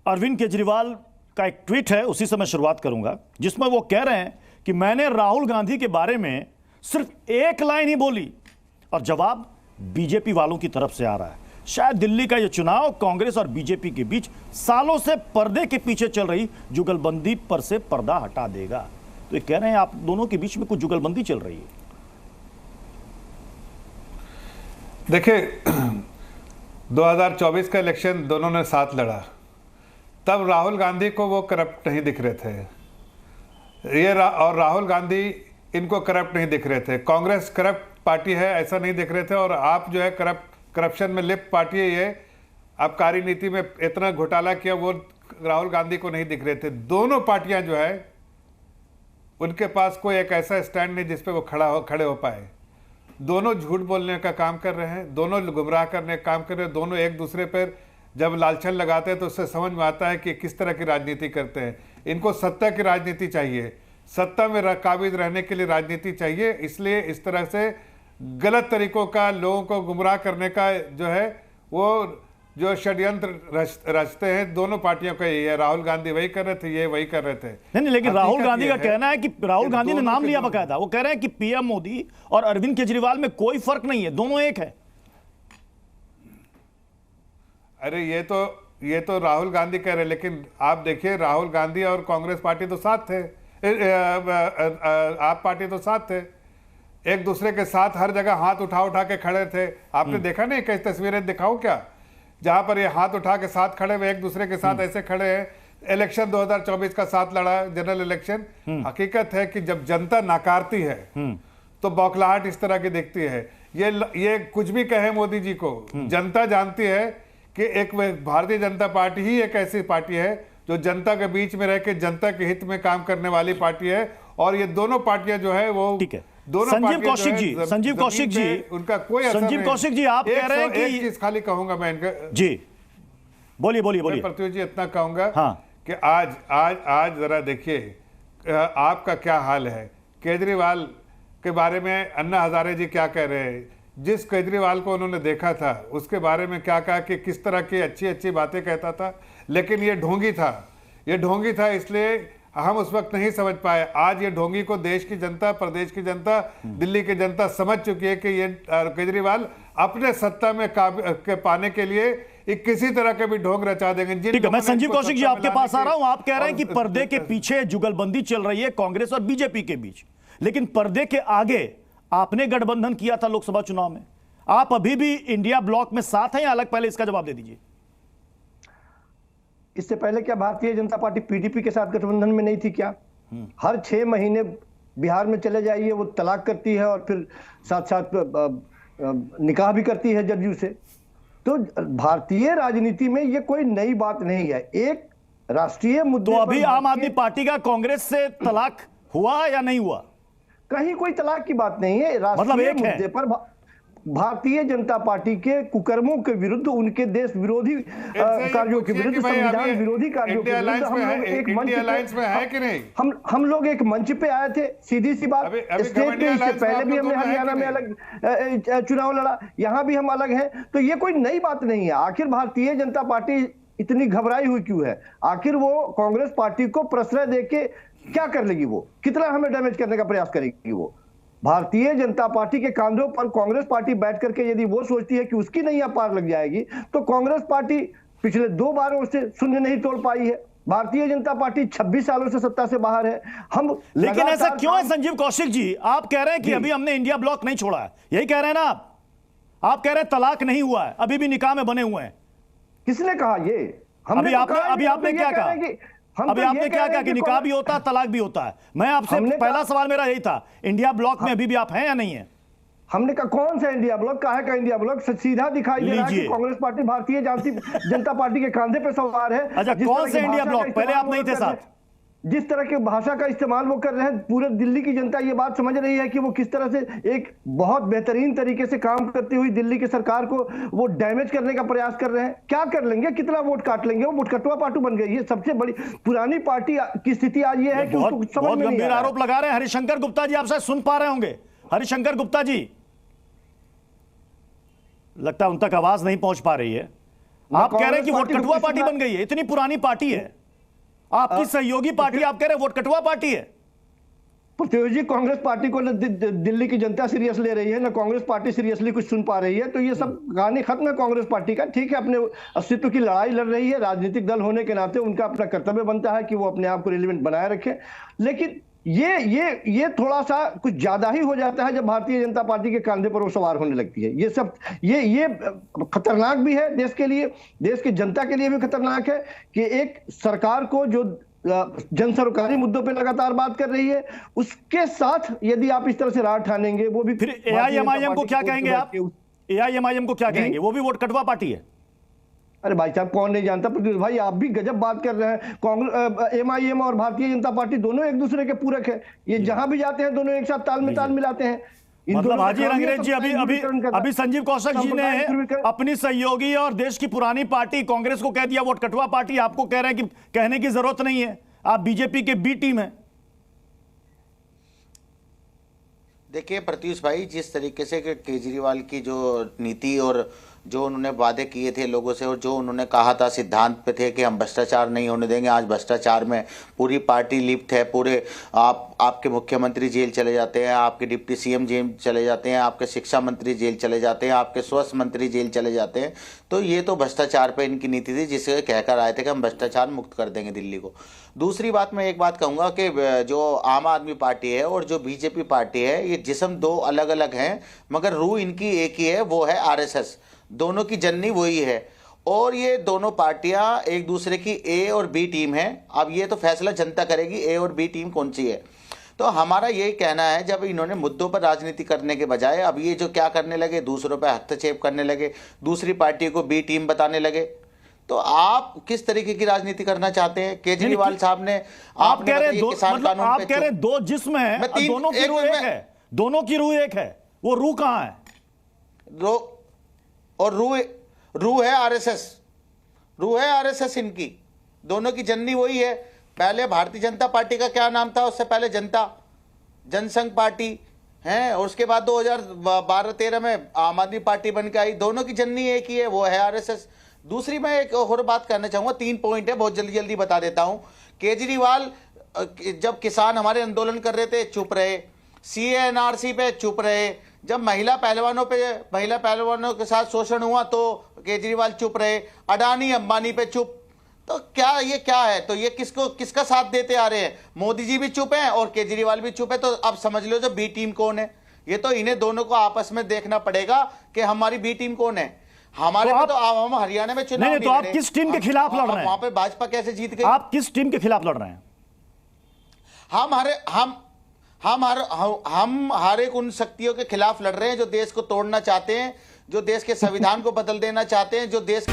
अरविंद केजरीवाल का एक ट्वीट है, उसी से मैं शुरुआत करूंगा, जिसमें वो कह रहे हैं कि मैंने राहुल गांधी के बारे में सिर्फ एक लाइन ही बोली और जवाब बीजेपी वालों की तरफ से आ रहा है। शायद दिल्ली का यह चुनाव कांग्रेस और बीजेपी के बीच सालों से पर्दे के पीछे चल रही जुगलबंदी पर से पर्दा हटा देगा। तो ये कह रहे हैं आप दोनों के बीच में कुछ जुगलबंदी चल रही है। देखिए 2024 का इलेक्शन दोनों ने साथ लड़ा, तब राहुल गांधी को वो करप्ट नहीं दिख रहे थे, और राहुल गांधी इनको करप्ट नहीं दिख रहे थे। कांग्रेस करप्ट पार्टी है ऐसा नहीं दिख रहे थे, और आप जो है करप्शन में लिप्त पार्टी है, ये आबकारी नीति में इतना घोटाला किया वो राहुल गांधी को नहीं दिख रहे थे। दोनों पार्टियां जो है उनके पास कोई एक ऐसा स्टैंड नहीं जिस पे वो खड़े हो पाए। दोनों झूठ बोलने का काम कर रहे हैं, दोनों गुमराह करने का काम कर रहे हैं, दोनों एक दूसरे पर जब लालछन लगाते हैं तो उससे समझ में आता है कि किस तरह की राजनीति करते हैं। इनको सत्ता की राजनीति चाहिए, सत्ता में काबिज रहने के लिए राजनीति चाहिए, इसलिए इस तरह से गलत तरीकों का लोगों को गुमराह करने का जो है वो जो षड्यंत्र रचते हैं दोनों पार्टियों का। ये राहुल गांधी वही कर रहे थे, ये वही कर रहे थे। नहीं, लेकिन राहुल गांधी का कहना है कि राहुल गांधी ने नाम लिया बकायदा, वो कह रहे हैं कि पीएम मोदी और अरविंद केजरीवाल में कोई फर्क नहीं है, दोनों एक है। अरे ये तो राहुल गांधी कह रहे हैं, लेकिन आप देखिए राहुल गांधी और कांग्रेस पार्टी तो साथ थे, आप पार्टी तो साथ थे, एक दूसरे के साथ हर जगह हाथ उठा उठा के खड़े थे। आपने देखा नहीं, कई तस्वीरें दिखाऊं क्या जहां पर ये हाथ उठा के साथ खड़े हुए एक दूसरे के साथ ऐसे खड़े हैं। इलेक्शन 2024 का साथ लड़ा, जनरल इलेक्शन। हकीकत है कि जब जनता नकारती है तो बौखलाहट इस तरह की दिखती है। ये कुछ भी कहे मोदी जी को, जनता जानती है कि एक भारतीय जनता पार्टी ही एक ऐसी पार्टी है जो जनता के बीच में रह के जनता के हित में काम करने वाली पार्टी है। और ये दोनों पार्टियां जो है वो संजीव कौशिक जी, उनका कोई असर संजीव कौशिक जी, आप कह रहे हैं कि एक चीज खाली कहूंगा मैं इनका जी, बोलिए पृथ्वी जी, इतना कहूंगा हाँ। कि आज जरा देखिए आपका क्या हाल है। केजरीवाल के बारे में अन्ना हजारे जी क्या कह रहे हैं, जिस केजरीवाल को उन्होंने देखा था उसके बारे में क्या कहा कि किस तरह की अच्छी अच्छी बातें कहता था, लेकिन ये ढोंगी था, इसलिए हम उस वक्त नहीं समझ पाए। आज ये ढोंगी को देश की जनता, प्रदेश की जनता, दिल्ली की जनता समझ चुकी है कि ये केजरीवाल अपने सत्ता में पाने के लिए किसी तरह के भी ढोंग रचा देंगे। ठीक है, मैं संजीव कौशिक जी आपके पास आ रहा हूं। आप कह रहे हैं कि पर्दे के पीछे जुगलबंदी चल रही है कांग्रेस और बीजेपी के बीच, लेकिन पर्दे के आगे आपने गठबंधन किया था लोकसभा चुनाव में। आप अभी भी इंडिया ब्लॉक में साथ हैं या अलग? पहले इसका जवाब दे दीजिए। इससे पहले क्या भारतीय जनता पार्टी पीडीपी के साथ गठबंधन में नहीं थी क्या? हर 6 महीने बिहार में चले जाइए, वो तलाक करती है और फिर साथ साथ निकाह भी करती है जदयू से। तो भारतीय राजनीति में ये कोई नई बात नहीं है। एक राष्ट्रीय मुद्दे तो अभी आम आदमी पार्टी का कांग्रेस से तलाक हुआ या नहीं हुआ? कहीं कोई तलाक की बात नहीं है। राष्ट्रीय मुद्दे पर भारतीय जनता पार्टी के कुकर्मों के विरुद्ध, उनके देश विरोधी कार्यों के विरुद्ध, संविधान विरोधी कार्यों के विरुद्ध हम लोग एक मंच पे है कि नहीं? हम लोग एक मंच पे आए थे। सीधी सी बात, स्टेट पे इससे पहले भी हमने हरियाणा में अलग चुनाव लड़ा, यहां भी हम अलग हैं। तो ये कोई नई बात नहीं है। आखिर भारतीय जनता पार्टी इतनी घबराई हुई क्यों है? आखिर वो कांग्रेस पार्टी को प्रश्रय देके क्या कर लेगी? वो कितना हमें डैमेज करने का प्रयास करेगी? वो भारतीय जनता पार्टी के कंधों पर कांग्रेस पार्टी बैठ करके यदि वो सोचती है कि उसकी नैया पार लग जाएगी, तो कांग्रेस पार्टी पिछले 2 बारों से शून्य नहीं तोड़ पाई है। भारतीय जनता पार्टी 26 सालों से सत्ता से बाहर है। हम लेकिन ऐसा क्यों है संजीव कौशिक जी? आप कह रहे हैं कि अभी हमने इंडिया ब्लॉक नहीं छोड़ा है, यही कह रहे हैं ना आप कह रहे हैं तलाक नहीं हुआ है, अभी भी निकाह में बने हुए हैं। किसने कहा ये? अभी आपने क्या कहा? अभी आपने क्या कहा कि निकाह भी होता है, तलाक भी होता है? मैं आपसे पहला सवाल मेरा यही था, इंडिया ब्लॉक में अभी भी आप हैं या नहीं है? हमने कहा कौन सा इंडिया ब्लॉक? काहे का इंडिया ब्लॉक? सीधा दिखाई दे रहा है कि कांग्रेस पार्टी भारतीय जनता पार्टी के कंधे पे सवार है। अच्छा, कौन सा इंडिया ब्लॉक? पहले आप नहीं थे साथ। जिस तरह की भाषा का इस्तेमाल वो कर रहे हैं, पूरे दिल्ली की जनता ये बात समझ रही है कि वो किस तरह से एक बहुत बेहतरीन तरीके से काम करती हुई दिल्ली की सरकार को वो डैमेज करने का प्रयास कर रहे हैं। क्या कर लेंगे? कितना वोट काट लेंगे? वो मुटकटवा पार्टी बन गई है। सबसे बड़ी पुरानी पार्टी की स्थिति आज ये है कि उसको समझ में नहीं आ रहा है। आरोप लगा रहे हैं हरिशंकर गुप्ता जी, आप शायद सुन पा रहे होंगे। हरिशंकर गुप्ता जी, लगता है उन तक आवाज नहीं पहुंच पा रही है। आप कह रहे हैं कि वोट कटुआ पार्टी बन गई है, इतनी पुरानी पार्टी है आपकी सहयोगी पार्टी, आप कह रहे हैं वोट कटुआ पार्टी है। प्रतियोगी कांग्रेस पार्टी को दिल्ली की जनता सीरियस ले रही है ना, कांग्रेस पार्टी सीरियसली कुछ सुन पा रही है, तो ये सब कहानी खत्म है कांग्रेस पार्टी का। ठीक है, अपने अस्तित्व की लड़ाई लड़ रही है, राजनीतिक दल होने के नाते उनका अपना कर्तव्य बनता है कि वो अपने आप को रिलेवेंट बनाए रखे, लेकिन ये थोड़ा सा कुछ ज्यादा ही हो जाता है जब भारतीय जनता पार्टी के कंधे पर वो सवार होने लगती है। ये सब ये खतरनाक भी है देश के लिए, देश की जनता के लिए भी खतरनाक है कि एक सरकार को जो जन सरोकारी मुद्दों पे लगातार बात कर रही है, उसके साथ यदि आप इस तरह से राह ठानेंगे, वो भी फिर एआईएमआईएम को क्या कहेंगे आप? एआईएमआईएम को क्या कहेंगे? वो भी वोट कटवा पार्टी है। अरे भाई साहब, कौन नहीं जानता प्रद्युत भाई, आप भी गजब बात कर रहे हैं। कांग्रेस, एमआईएम और भारतीय जनता पार्टी दोनों एक दूसरे के पूरक है, ये जहां भी जाते हैं दोनों एक साथ ताल में ताल मिलाते हैं। मतलब हाजी रंगरेज जी, अभी संजीव कौशल जी ने अपनी सहयोगी और देश की पुरानी पार्टी कांग्रेस को कह दिया वोट कटवा पार्टी, आपको कह रहे हैं कि कहने की जरूरत नहीं है, आप बीजेपी के बी टीम है। देखिए प्रत्युष भाई, जिस तरीके से केजरीवाल की जो नीति और जो उन्होंने वादे किए थे लोगों से और जो उन्होंने कहा था, सिद्धांत पे थे कि हम भ्रष्टाचार नहीं होने देंगे, आज भ्रष्टाचार में पूरी पार्टी लिप्त है। पूरे आपके मुख्यमंत्री जेल चले जाते हैं, आपके डिप्टी सीएम जेल चले जाते हैं, आपके शिक्षा मंत्री जेल चले जाते हैं, आपके स्वास्थ्य मंत्री जेल चले जाते हैं। तो ये तो भ्रष्टाचार पे इनकी नीति थी, जिसे कहकर आए थे कि हम भ्रष्टाचार मुक्त कर देंगे दिल्ली को। दूसरी बात, मैं एक बात कहूँगा कि जो आम आदमी पार्टी है और जो बीजेपी पार्टी है, ये जिस्म दो अलग अलग हैं मगर रूह इनकी एक ही है, वो है आरएसएस। दोनों की जननी वही है और ये दोनों पार्टियां एक दूसरे की ए और बी टीम है। अब ये तो फैसला जनता करेगी ए और बी टीम कौन सी है। तो हमारा यही कहना है, जब इन्होंने मुद्दों पर राजनीति करने के बजाय अब ये जो क्या करने लगे, दूसरों पर हस्तक्षेप करने लगे, दूसरी पार्टी को बी टीम बताने लगे, तो आप किस तरीके की राजनीति करना चाहते हैं? केजरीवाल साहब ने आप कह रहे दो, मतलब आप कह रहे दो जिस्म है, दोनों की रूह एक है, दोनों की रूह एक है, वो रूह कहां है? और रूह है आरएसएस, रूह है आरएसएस इनकी, दोनों की जननी वही है। पहले भारतीय जनता पार्टी का क्या नाम था, उससे पहले जनसंघ पार्टी है, और उसके बाद 2012-13 में आम आदमी पार्टी बन के आई। दोनों की जननी एक ही है, वो है आरएसएस। दूसरी मैं एक और बात करना चाहूंगा, 3 पॉइंट है, बहुत जल्दी जल्दी बता देता हूं। केजरीवाल जब किसान हमारे आंदोलन कर रहे थे चुप रहे, सीएनआरसी पे चुप रहे, जब महिला पहलवानों के साथ शोषण हुआ तो केजरीवाल चुप रहे, अडानी अंबानी पे चुप। तो क्या है? तो ये किसका साथ देते आ रहे हैं? मोदी जी भी चुप हैं और केजरीवाल भी चुप है। तो अब समझ लो जो बी टीम कौन है। ये तो इन्हें दोनों को आपस में देखना पड़ेगा कि हमारी बी टीम कौन है। हमारे तो हम हरियाणा में चुनाव नहीं, तो आप किस टीम के खिलाफ लड़ रहे हैं? वहां पे भाजपा कैसे जीत गई? आप किस टीम के खिलाफ लड़ रहे हैं? हम हर एक उन शक्तियों के खिलाफ लड़ रहे हैं जो देश को तोड़ना चाहते हैं, जो देश के संविधान को बदल देना चाहते हैं, जो देश